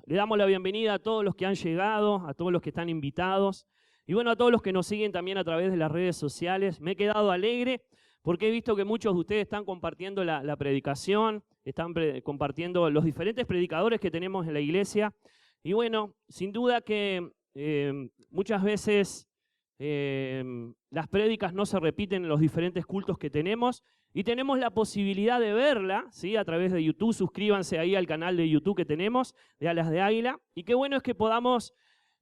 Le damos la bienvenida a todos los que han llegado, a todos los que están invitados y bueno, a todos los que nos siguen también a través de las redes sociales. Me he quedado alegre porque he visto que muchos de ustedes están compartiendo la predicación, están compartiendo los diferentes predicadores que tenemos en la iglesia. Y bueno, sin duda que muchas veces las prédicas no se repiten en los diferentes cultos que tenemos y tenemos la posibilidad de verla, ¿sí?, a través de YouTube. Suscríbanse ahí al canal de YouTube que tenemos, de Alas de Águila. Y qué bueno es que podamos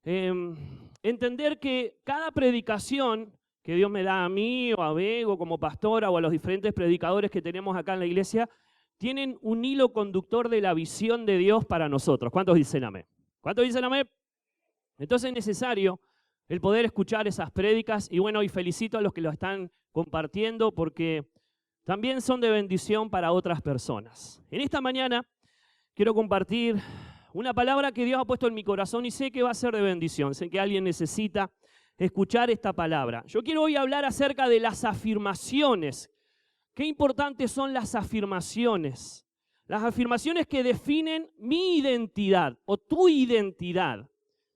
entender que cada predicación que Dios me da a mí o a Bego como pastora o a los diferentes predicadores que tenemos acá en la iglesia, tienen un hilo conductor de la visión de Dios para nosotros. ¿Cuántos dicen amén? ¿Cuántos dicen amén? Entonces es necesario el poder escuchar esas prédicas y bueno, y felicito a los que lo están compartiendo porque también son de bendición para otras personas. En esta mañana quiero compartir una palabra que Dios ha puesto en mi corazón y sé que va a ser de bendición, sé que alguien necesita escuchar esta palabra. Yo quiero hoy hablar acerca de las afirmaciones. Qué importantes son las afirmaciones. Las afirmaciones que definen mi identidad o tu identidad,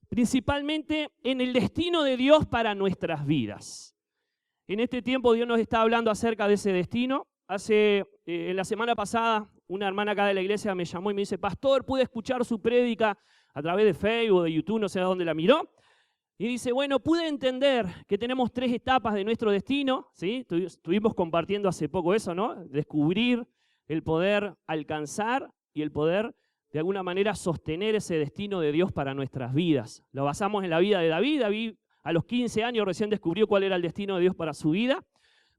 principalmente en el destino de Dios para nuestras vidas. En este tiempo Dios nos está hablando acerca de ese destino. En la semana pasada, una hermana acá de la iglesia me llamó y me dice: pastor, pude escuchar su prédica a través de Facebook, de YouTube, no sé a dónde la miró. Y dice, bueno, pude entender que tenemos 3 etapas de nuestro destino, ¿sí? Estuvimos compartiendo hace poco eso, ¿no? Descubrir, el poder alcanzar y el poder, de alguna manera, sostener ese destino de Dios para nuestras vidas. Lo basamos en la vida de David. David a los 15 años recién descubrió cuál era el destino de Dios para su vida.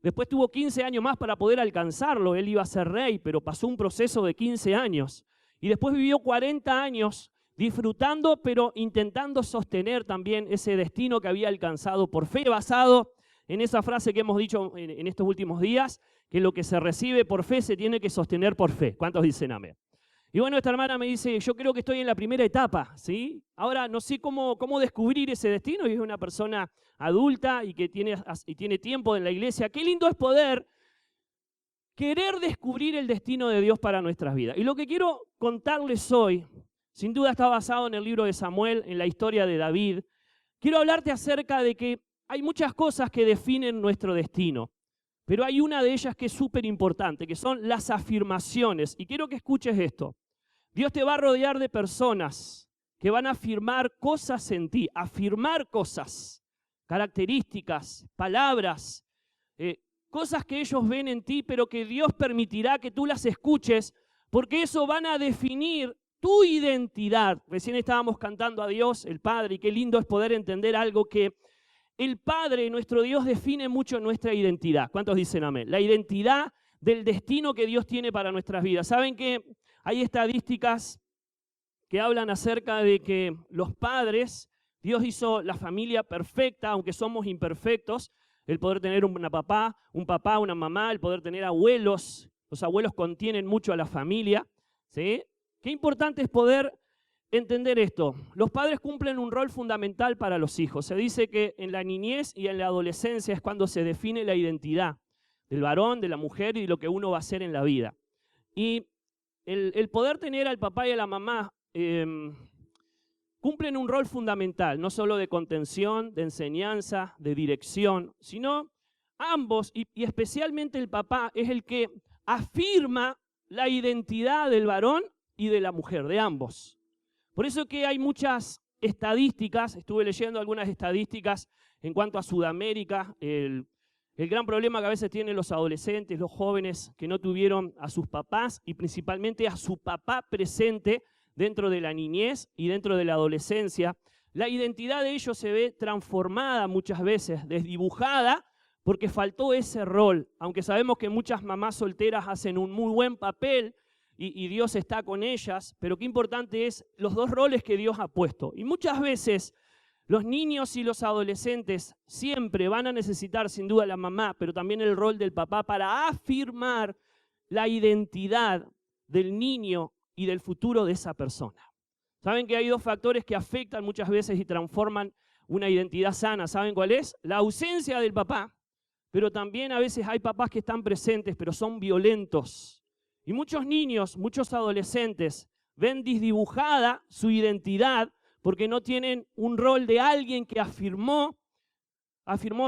Después tuvo 15 años más para poder alcanzarlo. Él iba a ser rey, pero pasó un proceso de 15 años. Y después vivió 40 años disfrutando, pero intentando sostener también ese destino que había alcanzado por fe, basado en esa frase que hemos dicho en estos últimos días, que lo que se recibe por fe se tiene que sostener por fe. ¿Cuántos dicen amén? Y bueno, esta hermana me dice, yo creo que estoy en la primera etapa, ¿sí? Ahora no sé cómo descubrir ese destino, y es una persona adulta y que tiene tiempo en la iglesia. Qué lindo es poder querer descubrir el destino de Dios para nuestras vidas. Y lo que quiero contarles hoy, sin duda está basado en el libro de Samuel, en la historia de David. Quiero hablarte acerca de que hay muchas cosas que definen nuestro destino, pero hay una de ellas que es súper importante, que son las afirmaciones. Y quiero que escuches esto. Dios te va a rodear de personas que van a afirmar cosas en ti, afirmar cosas, características, palabras, cosas que ellos ven en ti, pero que Dios permitirá que tú las escuches, porque eso van a definir tu identidad. Recién estábamos cantando a Dios, el Padre, y qué lindo es poder entender algo que el Padre, nuestro Dios, define mucho nuestra identidad. ¿Cuántos dicen amén? La identidad del destino que Dios tiene para nuestras vidas. ¿Saben que hay estadísticas que hablan acerca de que los padres, Dios hizo la familia perfecta, aunque somos imperfectos, el poder tener un papá, una mamá, el poder tener abuelos, los abuelos contienen mucho a la familia, ¿sí? Qué importante es poder entender esto. Los padres cumplen un rol fundamental para los hijos. Se dice que en la niñez y en la adolescencia es cuando se define la identidad del varón, de la mujer y de lo que uno va a hacer en la vida. Y el poder tener al papá y a la mamá cumplen un rol fundamental, no solo de contención, de enseñanza, de dirección, sino ambos, y especialmente el papá, es el que afirma la identidad del varón y de la mujer, de ambos. Por eso que hay muchas estadísticas, estuve leyendo algunas estadísticas en cuanto a Sudamérica, el gran problema que a veces tienen los adolescentes, los jóvenes que no tuvieron a sus papás y principalmente a su papá presente dentro de la niñez y dentro de la adolescencia. La identidad de ellos se ve transformada muchas veces, desdibujada, porque faltó ese rol. Aunque sabemos que muchas mamás solteras hacen un muy buen papel y Dios está con ellas, pero qué importante es los 2 roles que Dios ha puesto. Y muchas veces los niños y los adolescentes siempre van a necesitar sin duda la mamá, pero también el rol del papá para afirmar la identidad del niño y del futuro de esa persona. Saben que hay 2 factores que afectan muchas veces y transforman una identidad sana. ¿Saben cuál es? La ausencia del papá, pero también a veces hay papás que están presentes, pero son violentos. Y muchos niños, muchos adolescentes ven desdibujada su identidad porque no tienen un rol de alguien que afirmó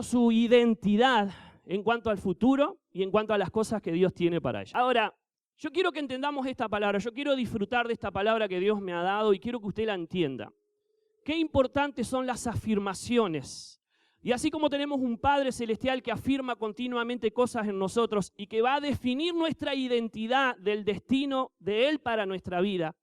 su identidad en cuanto al futuro y en cuanto a las cosas que Dios tiene para ellos. Ahora, yo quiero que entendamos esta palabra, yo quiero disfrutar de esta palabra que Dios me ha dado y quiero que usted la entienda. Qué importantes son las afirmaciones. Y así como tenemos un Padre Celestial que afirma continuamente cosas en nosotros y que va a definir nuestra identidad del destino de Él para nuestra vida,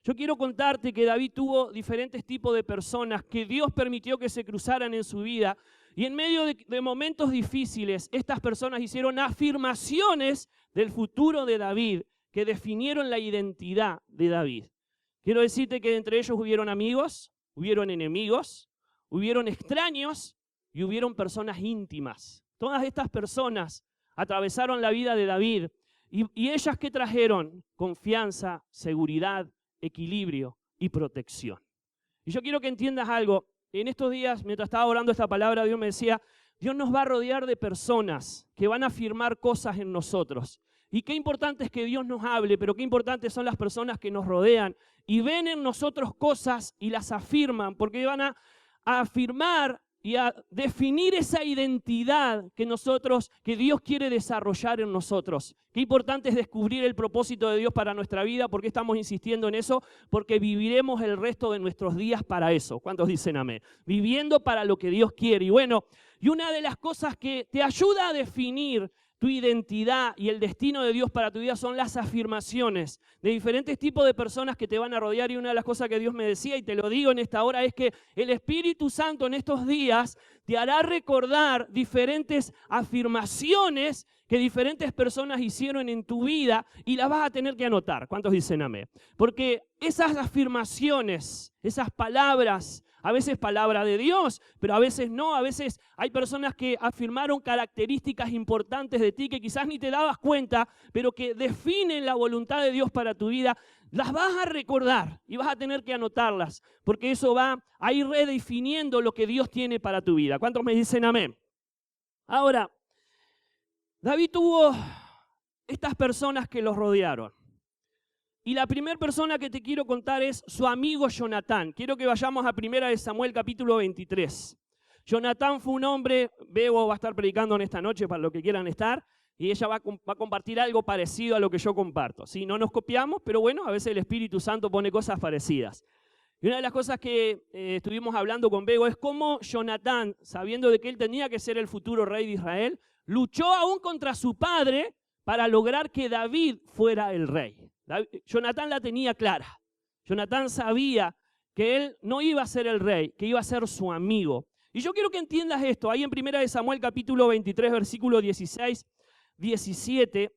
yo quiero contarte que David tuvo diferentes tipos de personas que Dios permitió que se cruzaran en su vida. Y en medio de momentos difíciles, estas personas hicieron afirmaciones del futuro de David que definieron la identidad de David. Quiero decirte que entre ellos hubieron amigos, hubieron enemigos, hubieron extraños y hubieron personas íntimas. Todas estas personas atravesaron la vida de David y ellas ¿qué trajeron? Confianza, seguridad, equilibrio y protección. Y yo quiero que entiendas algo. En estos días, mientras estaba orando esta palabra, Dios me decía, Dios nos va a rodear de personas que van a afirmar cosas en nosotros. Y qué importante es que Dios nos hable, pero qué importantes son las personas que nos rodean y ven en nosotros cosas y las afirman, porque van a afirmar y a definir esa identidad que Dios quiere desarrollar en nosotros. Qué importante es descubrir el propósito de Dios para nuestra vida. ¿Por qué estamos insistiendo en eso? Porque viviremos el resto de nuestros días para eso. ¿Cuántos dicen amén? Viviendo para lo que Dios quiere. Y bueno, y una de las cosas que te ayuda a definir tu identidad y el destino de Dios para tu vida son las afirmaciones de diferentes tipos de personas que te van a rodear. Y una de las cosas que Dios me decía, y te lo digo en esta hora, es que el Espíritu Santo en estos días te hará recordar diferentes afirmaciones que diferentes personas hicieron en tu vida y las vas a tener que anotar. ¿Cuántos dicen amén? Porque esas afirmaciones, esas palabras, a veces palabra de Dios, pero a veces no. A veces hay personas que afirmaron características importantes de ti que quizás ni te dabas cuenta, pero que definen la voluntad de Dios para tu vida. Las vas a recordar y vas a tener que anotarlas, porque eso va a ir redefiniendo lo que Dios tiene para tu vida. ¿Cuántos me dicen amén? Ahora, David tuvo estas personas que los rodearon. Y la primera persona que te quiero contar es su amigo Jonatán. Quiero que vayamos a 1 Samuel capítulo 23. Jonatán fue un hombre, Bebo va a estar predicando en esta noche para los que quieran estar, y ella va a compartir algo parecido a lo que yo comparto. ¿Sí? No nos copiamos, pero bueno, a veces el Espíritu Santo pone cosas parecidas. Y una de las cosas que estuvimos hablando con Bego es cómo Jonatán, sabiendo de que él tenía que ser el futuro rey de Israel, luchó aún contra su padre para lograr que David fuera el rey. Jonatán la tenía clara. Jonatán sabía que él no iba a ser el rey, que iba a ser su amigo. Y yo quiero que entiendas esto. Ahí en 1 Samuel capítulo 23, versículo 16, 17,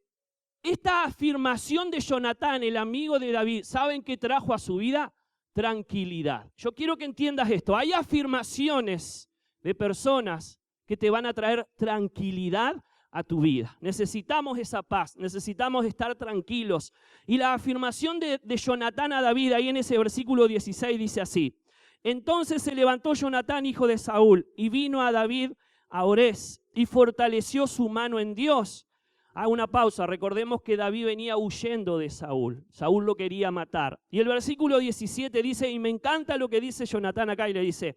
esta afirmación de Jonatán, el amigo de David, ¿saben qué trajo a su vida? Tranquilidad. Yo quiero que entiendas esto. Hay afirmaciones de personas que te van a traer tranquilidad a tu vida. Necesitamos esa paz, necesitamos estar tranquilos. Y la afirmación de Jonatán a David, ahí en ese versículo 16, dice así: entonces se levantó Jonatán, hijo de Saúl, y vino a David a Orés, y fortaleció su mano en Dios. Hago una pausa, recordemos que David venía huyendo de Saúl. Saúl lo quería matar. Y el versículo 17 dice, y me encanta lo que dice Jonatán acá, y le dice,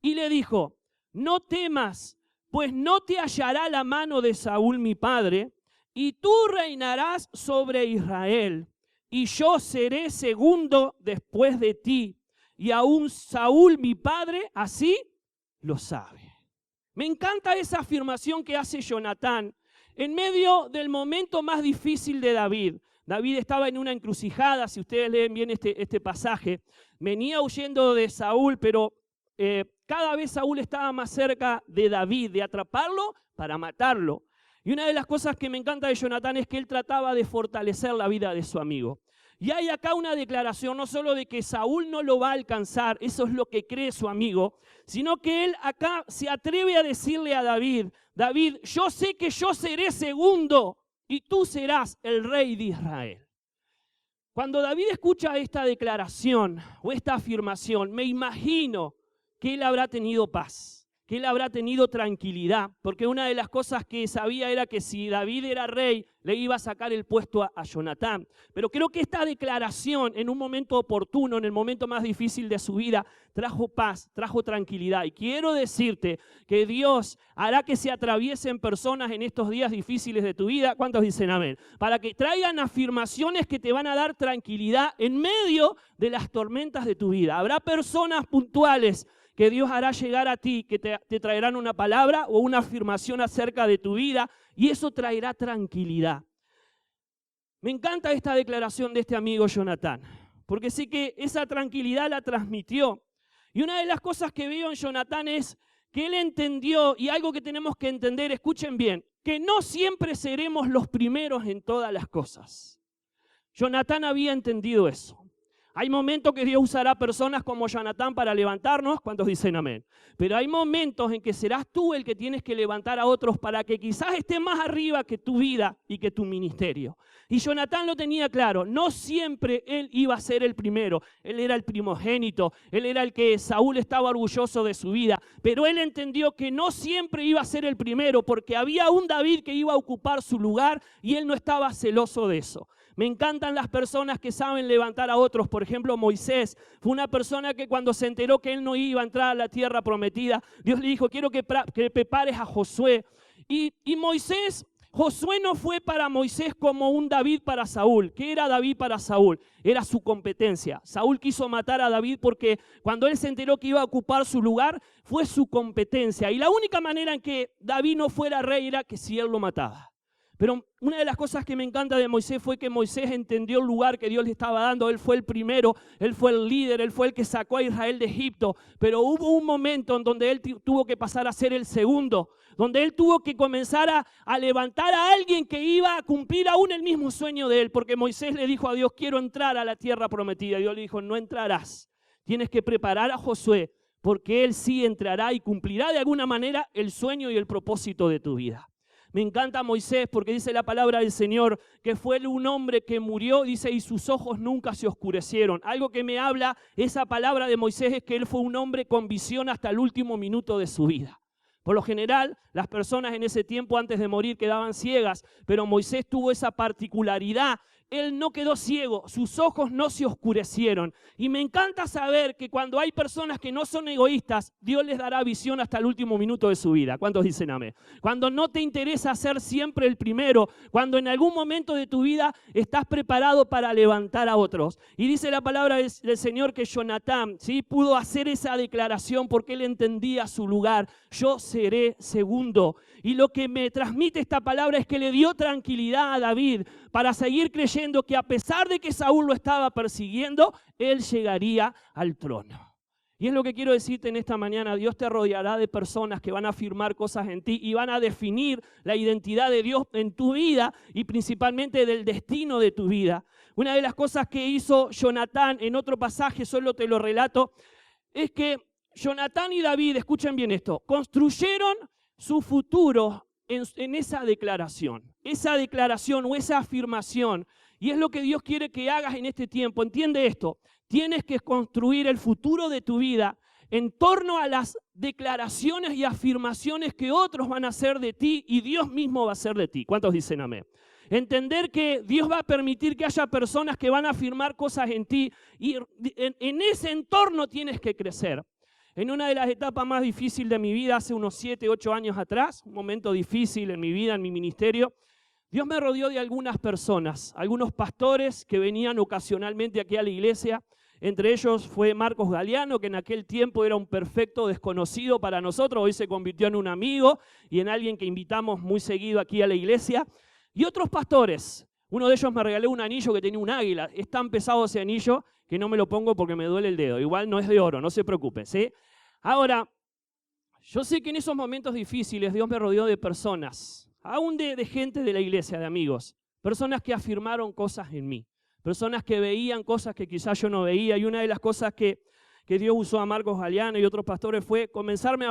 y le dijo, no temas, pues no te hallará la mano de Saúl mi padre, y tú reinarás sobre Israel, y yo seré segundo después de ti, y aún Saúl mi padre así lo sabe. Me encanta esa afirmación que hace Jonatán en medio del momento más difícil de David. David estaba en una encrucijada, si ustedes leen bien este pasaje, venía huyendo de Saúl, pero cada vez Saúl estaba más cerca de David, de atraparlo para matarlo. Y una de las cosas que me encanta de Jonatán es que él trataba de fortalecer la vida de su amigo. Y hay acá una declaración no solo de que Saúl no lo va a alcanzar, eso es lo que cree su amigo, sino que él acá se atreve a decirle a David, David, yo sé que yo seré segundo y tú serás el rey de Israel. Cuando David escucha esta declaración o esta afirmación, me imagino que él habrá tenido paz, que él habrá tenido tranquilidad, porque una de las cosas que sabía era que si David era rey, le iba a sacar el puesto a Jonatán. Pero creo que esta declaración en un momento oportuno, en el momento más difícil de su vida, trajo paz, trajo tranquilidad. Y quiero decirte que Dios hará que se atraviesen personas en estos días difíciles de tu vida. ¿Cuántos dicen amén? Para que traigan afirmaciones que te van a dar tranquilidad en medio de las tormentas de tu vida. Habrá personas puntuales que Dios hará llegar a ti, que te traerán una palabra o una afirmación acerca de tu vida, y eso traerá tranquilidad. Me encanta esta declaración de este amigo Jonatán, porque sé que esa tranquilidad la transmitió. Y una de las cosas que veo en Jonatán es que él entendió, y algo que tenemos que entender, escuchen bien, que no siempre seremos los primeros en todas las cosas. Jonatán había entendido eso. Hay momentos que Dios usará personas como Jonatán para levantarnos, ¿cuántos dicen amén? Pero hay momentos en que serás tú el que tienes que levantar a otros para que quizás esté más arriba que tu vida y que tu ministerio. Y Jonatán lo tenía claro, no siempre él iba a ser el primero, él era el primogénito, él era el que Saúl estaba orgulloso de su vida, pero él entendió que no siempre iba a ser el primero porque había un David que iba a ocupar su lugar y él no estaba celoso de eso. Me encantan las personas que saben levantar a otros. Por ejemplo, Moisés fue una persona que cuando se enteró que él no iba a entrar a la tierra prometida, Dios le dijo, quiero que prepares a Josué. Y Josué no fue para Moisés como un David para Saúl. ¿Qué era David para Saúl? Era su competencia. Saúl quiso matar a David porque cuando él se enteró que iba a ocupar su lugar, fue su competencia. Y la única manera en que David no fuera rey era que si él lo mataba. Pero una de las cosas que me encanta de Moisés fue que Moisés entendió el lugar que Dios le estaba dando. Él fue el primero, él fue el líder, él fue el que sacó a Israel de Egipto. Pero hubo un momento en donde él tuvo que pasar a ser el segundo, donde él tuvo que comenzar a levantar a alguien que iba a cumplir aún el mismo sueño de él. Porque Moisés le dijo a Dios, quiero entrar a la tierra prometida. Y Dios le dijo, no entrarás. Tienes que preparar a Josué, porque él sí entrará y cumplirá de alguna manera el sueño y el propósito de tu vida. Me encanta Moisés porque dice la palabra del Señor que fue un hombre que murió, dice, y sus ojos nunca se oscurecieron. Algo que me habla esa palabra de Moisés es que él fue un hombre con visión hasta el último minuto de su vida. Por lo general, las personas en ese tiempo antes de morir quedaban ciegas, pero Moisés tuvo esa particularidad. Él no quedó ciego, sus ojos no se oscurecieron. Y me encanta saber que cuando hay personas que no son egoístas, Dios les dará visión hasta el último minuto de su vida. ¿Cuántos dicen amén? Cuando no te interesa ser siempre el primero, cuando en algún momento de tu vida estás preparado para levantar a otros. Y dice la palabra del Señor que Jonatán, ¿sí?, pudo hacer esa declaración porque él entendía su lugar. Yo seré segundo. Y lo que me transmite esta palabra es que le dio tranquilidad a David para seguir creyendo que a pesar de que Saúl lo estaba persiguiendo, él llegaría al trono. Y es lo que quiero decirte en esta mañana. Dios te rodeará de personas que van a afirmar cosas en ti y van a definir la identidad de Dios en tu vida y principalmente del destino de tu vida. Una de las cosas que hizo Jonatán en otro pasaje, solo te lo relato, es que Jonatán y David, escuchen bien esto, construyeron su futuro en esa declaración o esa afirmación. Y es lo que Dios quiere que hagas en este tiempo. Entiende esto, tienes que construir el futuro de tu vida en torno a las declaraciones y afirmaciones que otros van a hacer de ti y Dios mismo va a hacer de ti. ¿Cuántos dicen amén? Entender que Dios va a permitir que haya personas que van a afirmar cosas en ti y en ese entorno tienes que crecer. En una de las etapas más difíciles de mi vida, hace unos 7, 8 años atrás, un momento difícil en mi vida, en mi ministerio, Dios me rodeó de algunas personas, algunos pastores que venían ocasionalmente aquí a la iglesia. Entre ellos fue Marcos Galeano, que en aquel tiempo era un perfecto desconocido para nosotros, hoy se convirtió en un amigo y en alguien que invitamos muy seguido aquí a la iglesia. Y otros pastores, uno de ellos me regaló un anillo que tenía un águila, es tan pesado ese anillo que no me lo pongo porque me duele el dedo, igual no es de oro, no se preocupe, ¿sí? Ahora, yo sé que en esos momentos difíciles Dios me rodeó de personas, aún de gente de la iglesia, de amigos, personas que afirmaron cosas en mí, personas que veían cosas que quizás yo no veía, y una de las cosas que que Dios usó a Marcos Galeano y otros pastores fue comenzarme a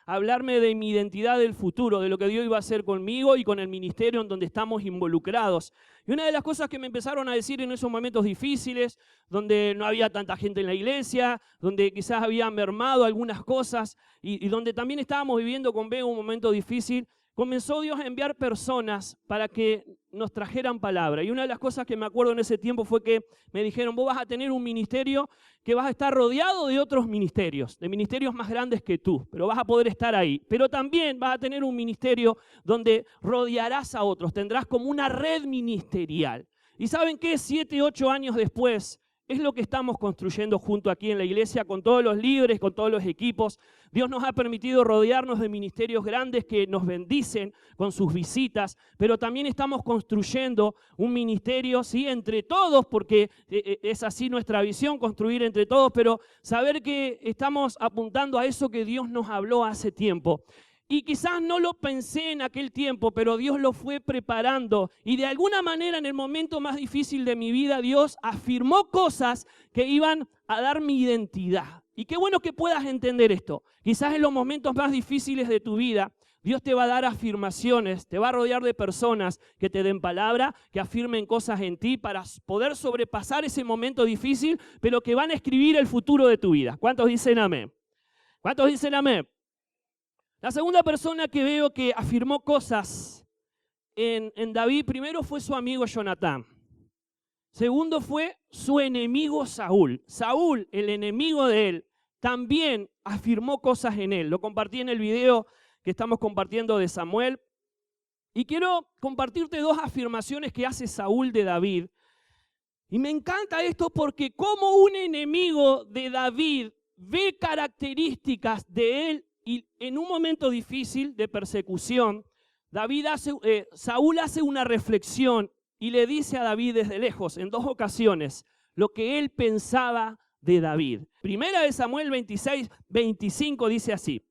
hablarme de mi identidad del futuro, de lo que Dios iba a hacer conmigo y con el ministerio en donde estamos involucrados. Y una de las cosas que me empezaron a decir en esos momentos difíciles, donde no había tanta gente en la iglesia, donde quizás había mermado algunas cosas y donde también estábamos viviendo con Bego un momento difícil, comenzó Dios a enviar personas para que nos trajeran palabra. Y una de las cosas que me acuerdo en ese tiempo fue que me dijeron, vos vas a tener un ministerio que vas a estar rodeado de otros ministerios, de ministerios más grandes que tú, pero vas a poder estar ahí. Pero también vas a tener un ministerio donde rodearás a otros, tendrás como una red ministerial. ¿Y saben qué? 7, 8 años después, es lo que estamos construyendo junto aquí en la iglesia, con todos los líderes, con todos los equipos. Dios nos ha permitido rodearnos de ministerios grandes que nos bendicen con sus visitas, pero también estamos construyendo un ministerio, sí, entre todos, porque es así nuestra visión, construir entre todos, pero saber que estamos apuntando a eso que Dios nos habló hace tiempo. Y quizás no lo pensé en aquel tiempo, pero Dios lo fue preparando. Y de alguna manera en el momento más difícil de mi vida, Dios afirmó cosas que iban a dar mi identidad. Y qué bueno que puedas entender esto. Quizás en los momentos más difíciles de tu vida, Dios te va a dar afirmaciones, te va a rodear de personas que te den palabra, que afirmen cosas en ti para poder sobrepasar ese momento difícil, pero que van a escribir el futuro de tu vida. ¿Cuántos dicen amén? ¿Cuántos dicen amén? La segunda persona que veo que afirmó cosas en David, primero fue su amigo Jonatán. Segundo fue su enemigo Saúl. Saúl, el enemigo de él, también afirmó cosas en él. Lo compartí en el video que estamos compartiendo de Samuel. Y quiero compartirte 2 afirmaciones que hace Saúl de David. Y me encanta esto porque como un enemigo de David ve características de él. Y en un momento difícil de persecución, Saúl hace una reflexión y le dice a David desde lejos, en 2 ocasiones, lo que él pensaba de David. Primera de Samuel 26, 25 dice así.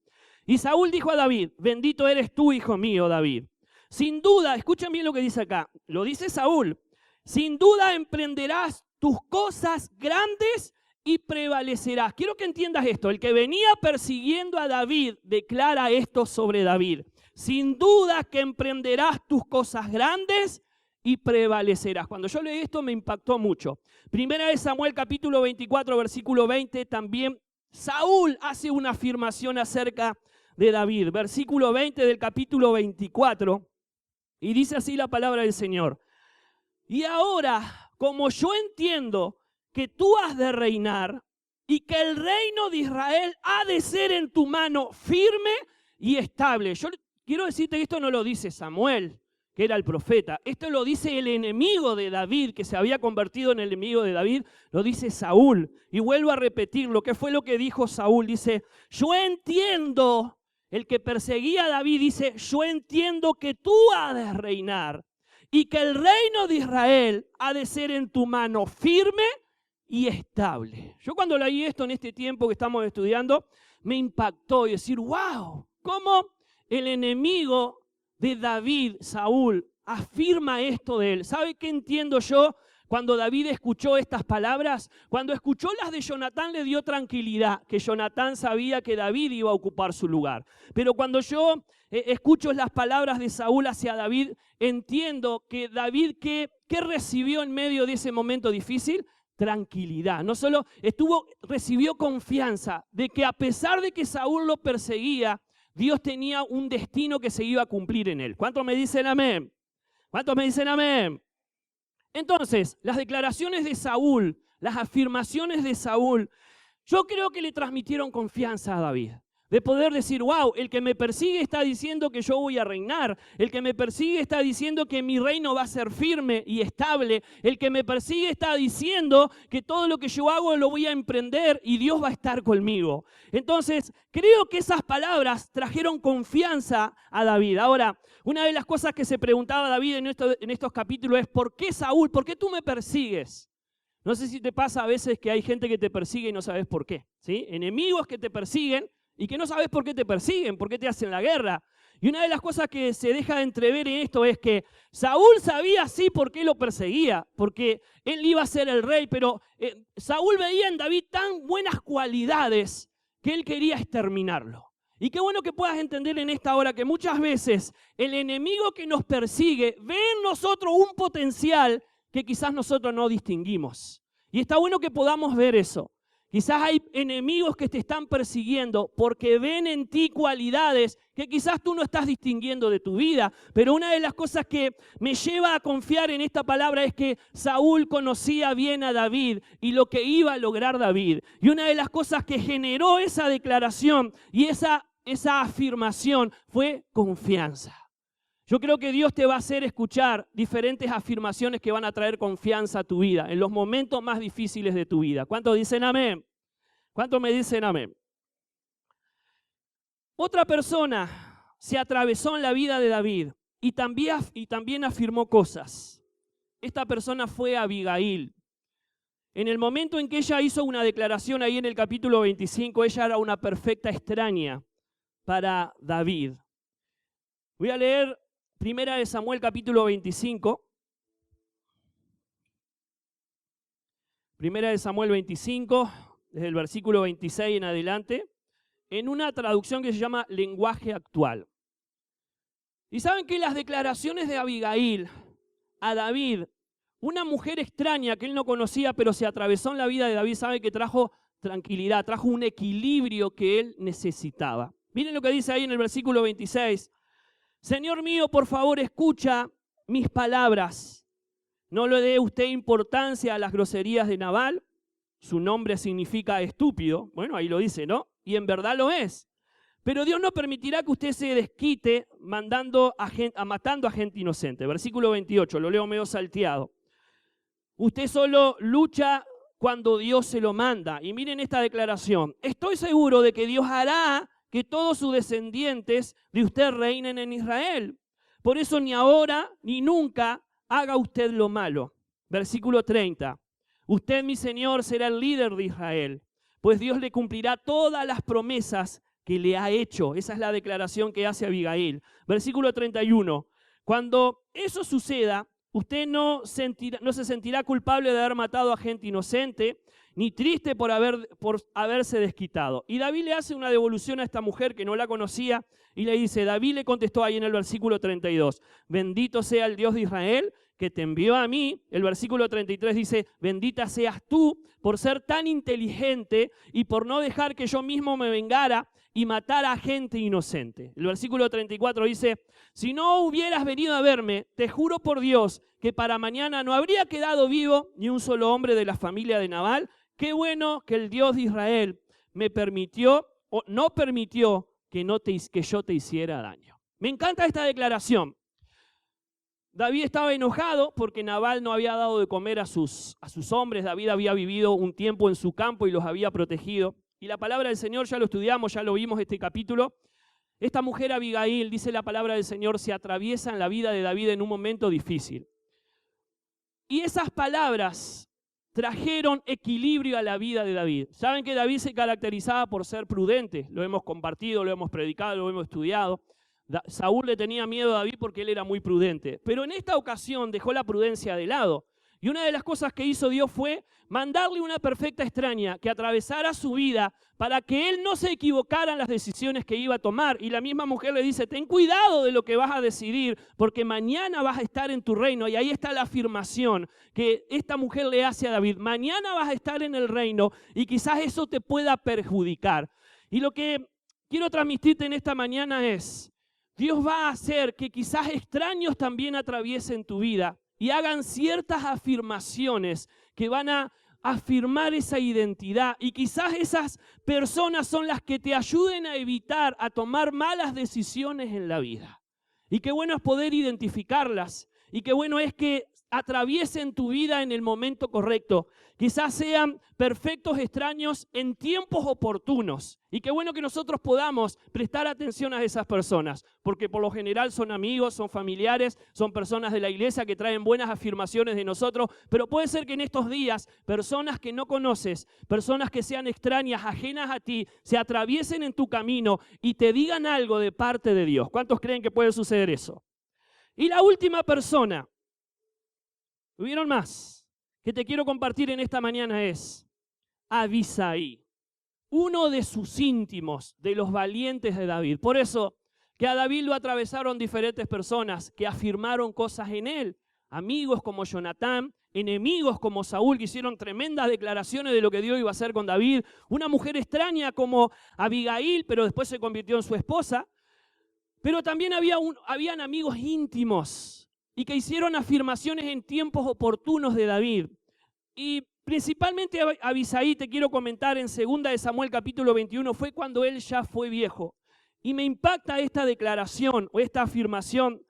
Y Saúl dijo a David, bendito eres tú, hijo mío, David. Sin duda, escuchen bien lo que dice acá, lo dice Saúl, sin duda emprenderás tus cosas grandes y prevalecerás. Quiero que entiendas esto. El que venía persiguiendo a David declara esto sobre David. Sin duda que emprenderás tus cosas grandes y prevalecerás. Cuando yo leí esto me impactó mucho. Primera de Samuel capítulo 24 versículo 20 también Saúl hace una afirmación acerca de David. Versículo 20 del capítulo 24 y dice así la palabra del Señor. Y ahora, como yo entiendo que tú has de reinar y que el reino de Israel ha de ser en tu mano firme y estable. Yo quiero decirte que esto no lo dice Samuel, que era el profeta. Esto lo dice el enemigo de David, que se había convertido en el enemigo de David. Lo dice Saúl. Y vuelvo a repetirlo. ¿Qué fue lo que dijo Saúl? Dice, yo entiendo, el que perseguía a David dice, yo entiendo que tú has de reinar y que el reino de Israel ha de ser en tu mano firme y estable. Yo cuando leí esto en este tiempo que estamos estudiando, me impactó y decir, wow, cómo el enemigo de David, Saúl, afirma esto de él. ¿Sabe qué entiendo yo cuando David escuchó estas palabras? Cuando escuchó las de Jonatán le dio tranquilidad, que Jonatán sabía que David iba a ocupar su lugar. Pero cuando yo escucho las palabras de Saúl hacia David, entiendo que David, ¿qué recibió en medio de ese momento difícil? Tranquilidad. No solo recibió confianza de que a pesar de que Saúl lo perseguía, Dios tenía un destino que se iba a cumplir en él. ¿Cuántos me dicen amén? ¿Cuántos me dicen amén? Entonces, las declaraciones de Saúl, las afirmaciones de Saúl, yo creo que le transmitieron confianza a David. De poder decir, wow, el que me persigue está diciendo que yo voy a reinar. El que me persigue está diciendo que mi reino va a ser firme y estable. El que me persigue está diciendo que todo lo que yo hago lo voy a emprender y Dios va a estar conmigo. Entonces, creo que esas palabras trajeron confianza a David. Ahora, una de las cosas que se preguntaba David en estos capítulos es, ¿por qué Saúl? ¿Por qué tú me persigues? No sé si te pasa a veces que hay gente que te persigue y no sabes por qué, ¿sí? Enemigos que te persiguen y que no sabes por qué te persiguen, por qué te hacen la guerra. Y una de las cosas que se deja de entrever en esto es que Saúl sabía sí por qué lo perseguía, porque él iba a ser el rey, pero Saúl veía en David tan buenas cualidades que él quería exterminarlo. Y qué bueno que puedas entender en esta hora que muchas veces el enemigo que nos persigue ve en nosotros un potencial que quizás nosotros no distinguimos. Y está bueno que podamos ver eso. Quizás hay enemigos que te están persiguiendo porque ven en ti cualidades que quizás tú no estás distinguiendo de tu vida. Pero una de las cosas que me lleva a confiar en esta palabra es que Saúl conocía bien a David y lo que iba a lograr David. Y una de las cosas que generó esa declaración y esa afirmación fue confianza. Yo creo que Dios te va a hacer escuchar diferentes afirmaciones que van a traer confianza a tu vida en los momentos más difíciles de tu vida. ¿Cuántos dicen amén? ¿Cuántos me dicen amén? Otra persona se atravesó en la vida de David y también afirmó cosas. Esta persona fue Abigail. En el momento en que ella hizo una declaración ahí en el capítulo 25, ella era una perfecta extraña para David. Voy a leer 1 Samuel capítulo 25. 1 Samuel 25, desde el versículo 26 en adelante, en una traducción que se llama lenguaje actual. Y saben que las declaraciones de Abigail a David, una mujer extraña que él no conocía, pero se atravesó en la vida de David, sabe que trajo tranquilidad, trajo un equilibrio que él necesitaba. Miren lo que dice ahí en el versículo 26. Señor mío, por favor, escucha mis palabras. No le dé usted importancia a las groserías de Nabal. Su nombre significa estúpido. Bueno, ahí lo dice, ¿no? Y en verdad lo es. Pero Dios no permitirá que usted se desquite matando a gente inocente. Versículo 28, lo leo medio salteado. Usted solo lucha cuando Dios se lo manda. Y miren esta declaración. Estoy seguro de que Dios hará que todos sus descendientes de usted reinen en Israel. Por eso ni ahora ni nunca haga usted lo malo. Versículo 30. Usted, mi Señor, será el líder de Israel, pues Dios le cumplirá todas las promesas que le ha hecho. Esa es la declaración que hace Abigail. Versículo 31. Cuando eso suceda, usted no se sentirá culpable de haber matado a gente inocente, ni triste por haberse desquitado. Y David le hace una devolución a esta mujer que no la conocía y le dice, David le contestó ahí en el versículo 32, bendito sea el Dios de Israel que te envió a mí. El versículo 33 dice, bendita seas tú por ser tan inteligente y por no dejar que yo mismo me vengara y matara a gente inocente. El versículo 34 dice, si no hubieras venido a verme, te juro por Dios que para mañana no habría quedado vivo ni un solo hombre de la familia de Nabal. Qué bueno que el Dios de Israel me permitió o no permitió que yo te hiciera daño. Me encanta esta declaración. David estaba enojado porque Nabal no había dado de comer a sus hombres. David había vivido un tiempo en su campo y los había protegido. Y la palabra del Señor, ya lo estudiamos, ya lo vimos este capítulo. Esta mujer Abigail, dice la palabra del Señor, se atraviesa en la vida de David en un momento difícil. Y esas palabras trajeron equilibrio a la vida de David. Saben que David se caracterizaba por ser prudente. Lo hemos compartido, lo hemos predicado, lo hemos estudiado. Saúl le tenía miedo a David porque él era muy prudente. Pero en esta ocasión dejó la prudencia de lado. Y una de las cosas que hizo Dios fue mandarle una perfecta extraña que atravesara su vida para que él no se equivocara en las decisiones que iba a tomar. Y la misma mujer le dice, ten cuidado de lo que vas a decidir, porque mañana vas a estar en tu reino. Y ahí está la afirmación que esta mujer le hace a David. Mañana vas a estar en el reino y quizás eso te pueda perjudicar. Y lo que quiero transmitirte en esta mañana es, Dios va a hacer que quizás extraños también atraviesen tu vida y hagan ciertas afirmaciones que van a afirmar esa identidad. Y quizás esas personas son las que te ayuden a evitar, a tomar malas decisiones en la vida. Y qué bueno es poder identificarlas. Y qué bueno es que atraviesen tu vida en el momento correcto. Quizás sean perfectos extraños en tiempos oportunos. Y qué bueno que nosotros podamos prestar atención a esas personas, porque por lo general son amigos, son familiares, son personas de la iglesia que traen buenas afirmaciones de nosotros, pero puede ser que en estos días personas que no conoces, personas que sean extrañas, ajenas a ti, se atraviesen en tu camino y te digan algo de parte de Dios. ¿Cuántos creen que puede suceder eso? Y la última persona, ¿hubieron más?, que te quiero compartir en esta mañana es Abisai, uno de sus íntimos, de los valientes de David. Por eso que a David lo atravesaron diferentes personas que afirmaron cosas en él. Amigos como Jonatán, enemigos como Saúl, que hicieron tremendas declaraciones de lo que Dios iba a hacer con David. Una mujer extraña como Abigail, pero después se convirtió en su esposa. Pero también habían amigos íntimos y que hicieron afirmaciones en tiempos oportunos de David. Y principalmente Abisai, te quiero comentar, en 2 de Samuel capítulo 21, fue cuando él ya fue viejo. Y me impacta esta declaración o esta afirmación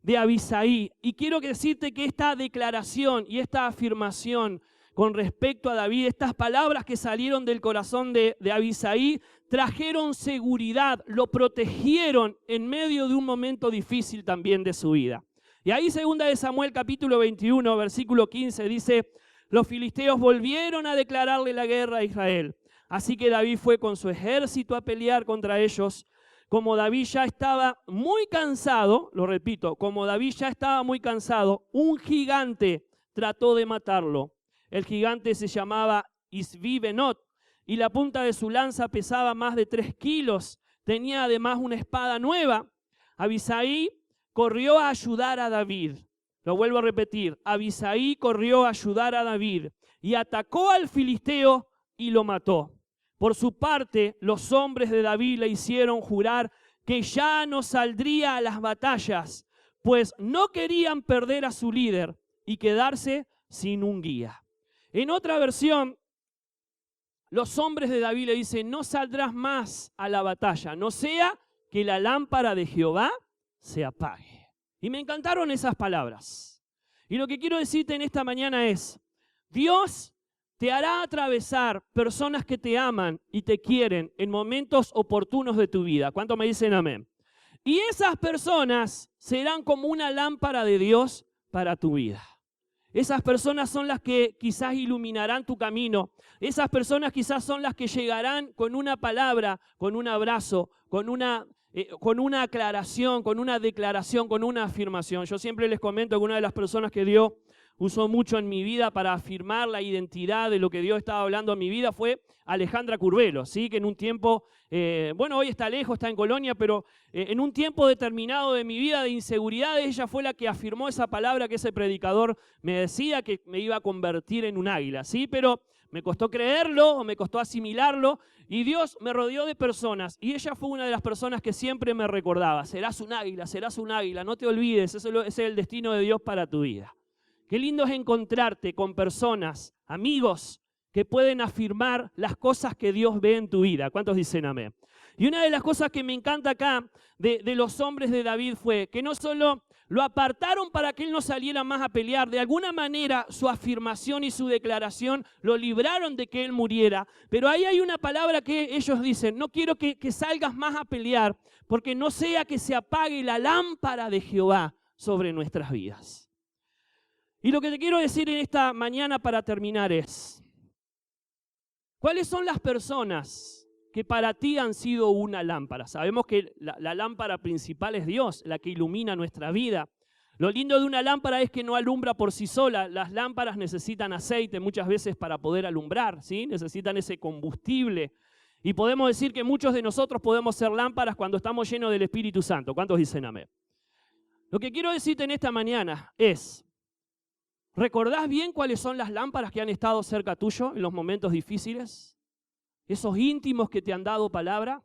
de Abisai. Y quiero decirte que esta declaración y esta afirmación con respecto a David, estas palabras que salieron del corazón de Abisai, trajeron seguridad, lo protegieron en medio de un momento difícil también de su vida. Y ahí 2 de Samuel capítulo 21, versículo 15, dice: los filisteos volvieron a declararle la guerra a Israel. Así que David fue con su ejército a pelear contra ellos. Como David ya estaba muy cansado, lo repito, como David ya estaba muy cansado, un gigante trató de matarlo. El gigante se llamaba Isbi-Benot y la punta de su lanza pesaba más de 3 kilos. Tenía además una espada nueva. Abisai corrió a ayudar a David. Lo vuelvo a repetir. Abisai corrió a ayudar a David y atacó al filisteo y lo mató. Por su parte, los hombres de David le hicieron jurar que ya no saldría a las batallas, pues no querían perder a su líder y quedarse sin un guía. En otra versión, los hombres de David le dicen: no saldrás más a la batalla, no sea que la lámpara de Jehová se apague. Y me encantaron esas palabras. Y lo que quiero decirte en esta mañana es: Dios te hará atravesar personas que te aman y te quieren en momentos oportunos de tu vida. ¿Cuántos me dicen amén? Y esas personas serán como una lámpara de Dios para tu vida. Esas personas son las que quizás iluminarán tu camino. Esas personas quizás son las que llegarán con una palabra, con un abrazo, con una aclaración, con una declaración, con una afirmación. Yo siempre les comento que una de las personas que Dios usó mucho en mi vida para afirmar la identidad de lo que Dios estaba hablando en mi vida fue Alejandra Curvelo, ¿sí? Que en un tiempo, hoy está lejos, está en Colonia, pero en un tiempo determinado de mi vida de inseguridad, ella fue la que afirmó esa palabra que ese predicador me decía, que me iba a convertir en un águila, ¿sí? Pero me costó creerlo o me costó asimilarlo, y Dios me rodeó de personas, y ella fue una de las personas que siempre me recordaba: serás un águila, no te olvides, ese es el destino de Dios para tu vida. Qué lindo es encontrarte con personas, amigos, que pueden afirmar las cosas que Dios ve en tu vida. ¿Cuántos dicen amén? Y una de las cosas que me encanta acá de los hombres de David fue que no solo lo apartaron para que él no saliera más a pelear, de alguna manera su afirmación y su declaración lo libraron de que él muriera. Pero ahí hay una palabra que ellos dicen: no quiero que salgas más a pelear, porque no sea que se apague la lámpara de Jehová sobre nuestras vidas. Y lo que te quiero decir en esta mañana para terminar es: ¿cuáles son las personas que para ti han sido una lámpara? Sabemos que la lámpara principal es Dios, la que ilumina nuestra vida. Lo lindo de una lámpara es que no alumbra por sí sola. Las lámparas necesitan aceite muchas veces para poder alumbrar, ¿sí? Necesitan ese combustible. Y podemos decir que muchos de nosotros podemos ser lámparas cuando estamos llenos del Espíritu Santo. ¿Cuántos dicen amén? Lo que quiero decirte en esta mañana es: ¿recordás bien cuáles son las lámparas que han estado cerca tuyo en los momentos difíciles? Esos íntimos que te han dado palabra,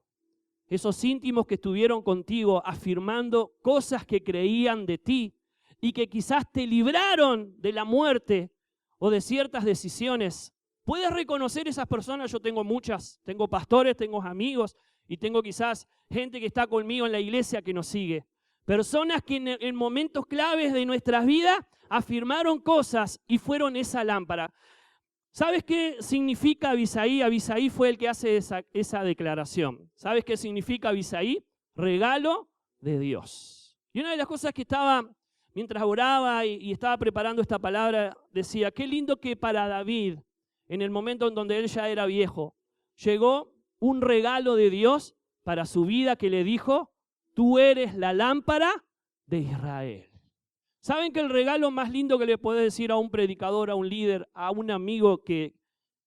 esos íntimos que estuvieron contigo afirmando cosas que creían de ti y que quizás te libraron de la muerte o de ciertas decisiones. ¿Puedes reconocer esas personas? Yo tengo muchas, tengo pastores, tengo amigos y tengo quizás gente que está conmigo en la iglesia que nos sigue. Personas que en momentos claves de nuestras vidas afirmaron cosas y fueron esa lámpara. ¿Sabes qué significa Abisaí? Abisaí fue el que hace esa declaración. ¿Sabes qué significa Abisaí? Regalo de Dios. Y una de las cosas que estaba, mientras oraba y estaba preparando esta palabra, decía, qué lindo que para David, en el momento en donde él ya era viejo, llegó un regalo de Dios para su vida que le dijo, tú eres la lámpara de Israel. ¿Saben que el regalo más lindo que le puedes decir a un predicador, a un líder, a un amigo que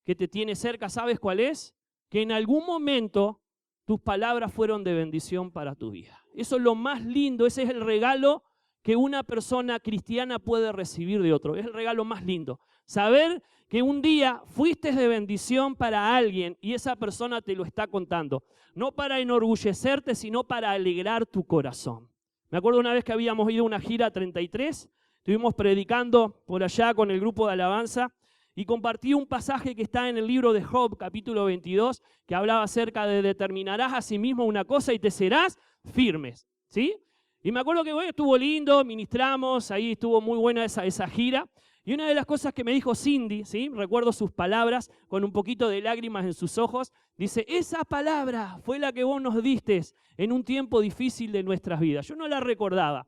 te tiene cerca, ¿sabes cuál es? Que en algún momento tus palabras fueron de bendición para tu vida. Eso es lo más lindo, ese es el regalo que una persona cristiana puede recibir de otro. Es el regalo más lindo. Saber que un día fuiste de bendición para alguien y esa persona te lo está contando. No para enorgullecerte, sino para alegrar tu corazón. Me acuerdo una vez que habíamos ido a una gira 33, estuvimos predicando por allá con el grupo de alabanza y compartí un pasaje que está en el libro de Job, capítulo 22, que hablaba acerca de determinarás a sí mismo una cosa y te serás firmes, ¿sí? Y me acuerdo que bueno, estuvo lindo, ministramos, ahí estuvo muy buena esa gira. Y una de las cosas que me dijo Cindy, ¿sí? Recuerdo sus palabras con un poquito de lágrimas en sus ojos, dice, esa palabra fue la que vos nos diste en un tiempo difícil de nuestras vidas. Yo no la recordaba,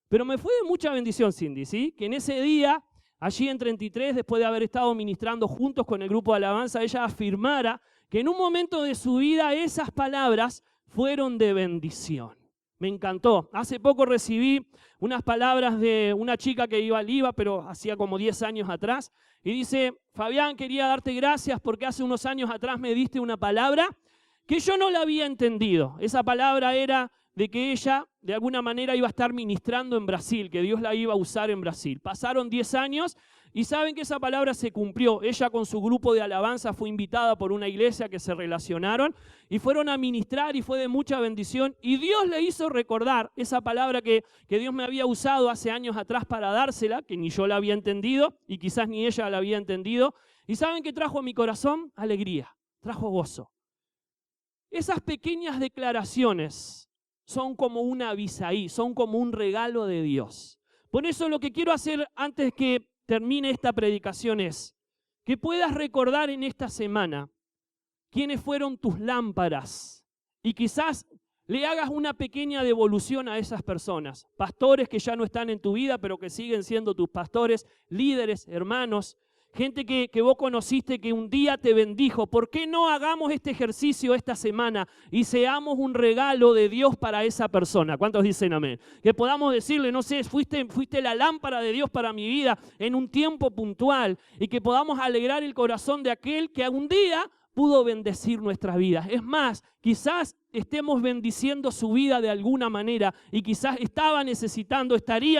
pero me fue de mucha bendición, Cindy, ¿sí? Que en ese día, allí en 33, después de haber estado ministrando juntos con el grupo de alabanza, ella afirmara que en un momento de su vida esas palabras fueron de bendición. Me encantó. Hace poco recibí unas palabras de una chica que iba al IVA, pero hacía como 10 años atrás, y dice, Fabián, quería darte gracias porque hace unos años atrás me diste una palabra que yo no la había entendido. Esa palabra era de que ella, de alguna manera, iba a estar ministrando en Brasil, que Dios la iba a usar en Brasil. Pasaron 10 años y saben que esa palabra se cumplió. Ella con su grupo de alabanza fue invitada por una iglesia que se relacionaron y fueron a ministrar y fue de mucha bendición. Y Dios le hizo recordar esa palabra que Dios me había usado hace años atrás para dársela, que ni yo la había entendido y quizás ni ella la había entendido. ¿Y saben qué trajo a mi corazón? Alegría, trajo gozo. Esas pequeñas declaraciones son como una Abisaí, son como un regalo de Dios. Por eso lo que quiero hacer antes que termine esta predicación es que puedas recordar en esta semana quiénes fueron tus lámparas y quizás le hagas una pequeña devolución a esas personas. Pastores que ya no están en tu vida pero que siguen siendo tus pastores, líderes, hermanos, gente que vos conociste que un día te bendijo. ¿Por qué no hagamos este ejercicio esta semana y seamos un regalo de Dios para esa persona? ¿Cuántos dicen amén? Que podamos decirle, no sé, fuiste la lámpara de Dios para mi vida en un tiempo puntual y que podamos alegrar el corazón de aquel que algún día pudo bendecir nuestras vidas. Es más, quizás estemos bendiciendo su vida de alguna manera y quizás estaría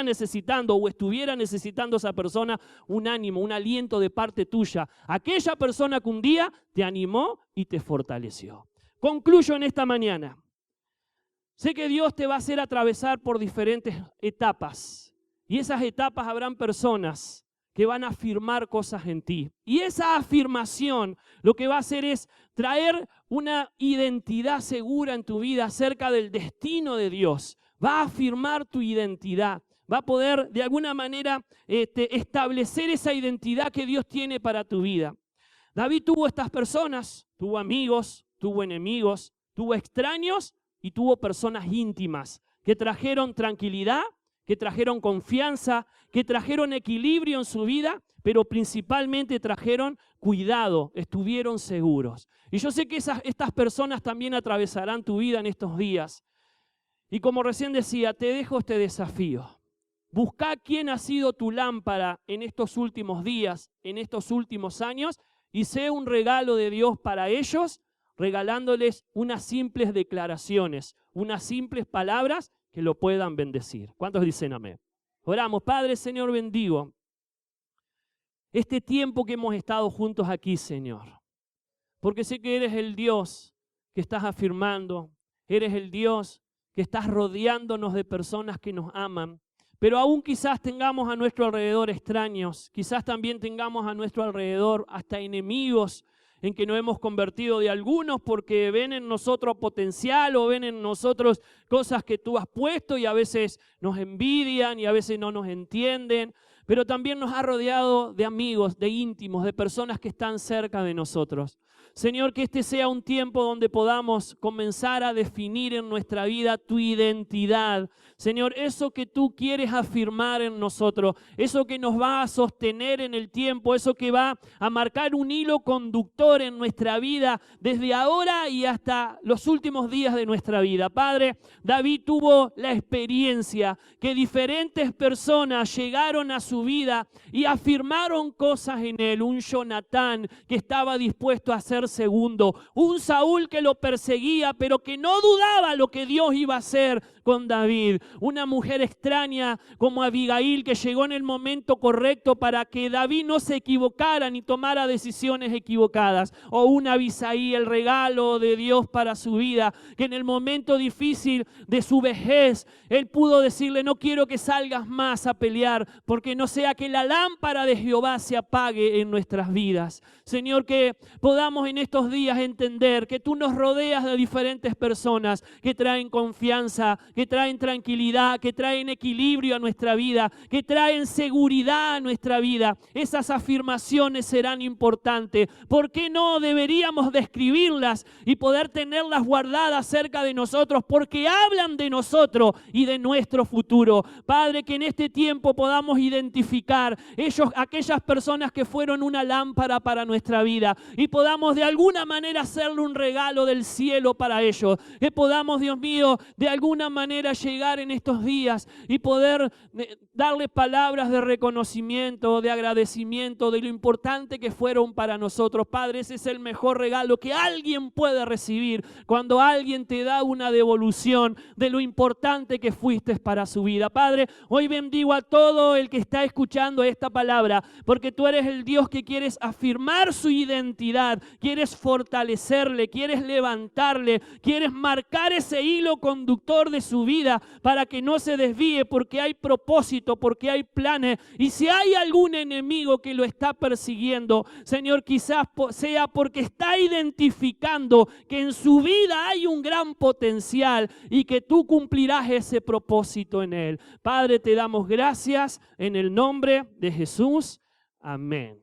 necesitando o estuviera necesitando esa persona un ánimo, un aliento de parte tuya. Aquella persona que un día te animó y te fortaleció. Concluyo en esta mañana. Sé que Dios te va a hacer atravesar por diferentes etapas y esas etapas habrán personas que van a afirmar cosas en ti. Y esa afirmación lo que va a hacer es traer una identidad segura en tu vida acerca del destino de Dios. Va a afirmar tu identidad. Va a poder de alguna manera establecer esa identidad que Dios tiene para tu vida. David tuvo estas personas, tuvo amigos, tuvo enemigos, tuvo extraños y tuvo personas íntimas que trajeron tranquilidad, que trajeron confianza, que trajeron equilibrio en su vida, pero principalmente trajeron cuidado, estuvieron seguros. Y yo sé que estas personas también atravesarán tu vida en estos días. Y como recién decía, te dejo este desafío. Busca quién ha sido tu lámpara en estos últimos días, en estos últimos años, y sé un regalo de Dios para ellos, regalándoles unas simples declaraciones, unas simples palabras que lo puedan bendecir. ¿Cuántos dicen amén? Oramos. Padre, Señor, bendigo este tiempo que hemos estado juntos aquí, Señor. Porque sé que eres el Dios que estás afirmando, eres el Dios que estás rodeándonos de personas que nos aman. Pero aún quizás tengamos a nuestro alrededor extraños, quizás también tengamos a nuestro alrededor hasta enemigos en que nos hemos convertido de algunos porque ven en nosotros potencial o ven en nosotros cosas que tú has puesto y a veces nos envidian y a veces no nos entienden. Pero también nos ha rodeado de amigos, de íntimos, de personas que están cerca de nosotros. Señor, que este sea un tiempo donde podamos comenzar a definir en nuestra vida tu identidad. Señor, eso que tú quieres afirmar en nosotros, eso que nos va a sostener en el tiempo, eso que va a marcar un hilo conductor en nuestra vida desde ahora y hasta los últimos días de nuestra vida. Padre, David tuvo la experiencia que diferentes personas llegaron a su vida y afirmaron cosas en él. Un Jonatán que estaba dispuesto a ser segundo, un Saúl que lo perseguía pero que no dudaba lo que Dios iba a hacer con David, una mujer extraña como Abigail que llegó en el momento correcto para que David no se equivocara ni tomara decisiones equivocadas, o una Abisai, el regalo de Dios para su vida, que en el momento difícil de su vejez él pudo decirle: no quiero que salgas más a pelear, porque no sea que la lámpara de Jehová se apague en nuestras vidas. Señor, que podamos en estos días entender que tú nos rodeas de diferentes personas que traen confianza, que traen tranquilidad, que traen equilibrio a nuestra vida, que traen seguridad a nuestra vida. Esas afirmaciones serán importantes. ¿Por qué no deberíamos describirlas y poder tenerlas guardadas cerca de nosotros? Porque hablan de nosotros y de nuestro futuro. Padre, que en este tiempo podamos identificar aquellas personas que fueron una lámpara para nuestra vida y podamos de alguna manera hacerle un regalo del cielo para ellos. Que podamos, Dios mío, de alguna manera llegar en estos días y poder darle palabras de reconocimiento, de agradecimiento, de lo importante que fueron para nosotros. Padre, ese es el mejor regalo que alguien puede recibir, cuando alguien te da una devolución de lo importante que fuiste para su vida. Padre, hoy bendigo a todo el que está escuchando esta palabra, porque tú eres el Dios que quieres afirmar su identidad, quieres fortalecerle, quieres levantarle, quieres marcar ese hilo conductor de su vida para que no se desvíe, porque hay propósito, porque hay planes. Y si hay algún enemigo que lo está persiguiendo, Señor, quizás sea porque está identificando que en su vida hay un gran potencial y que tú cumplirás ese propósito en él. Padre, te damos gracias en el nombre de Jesús. Amén.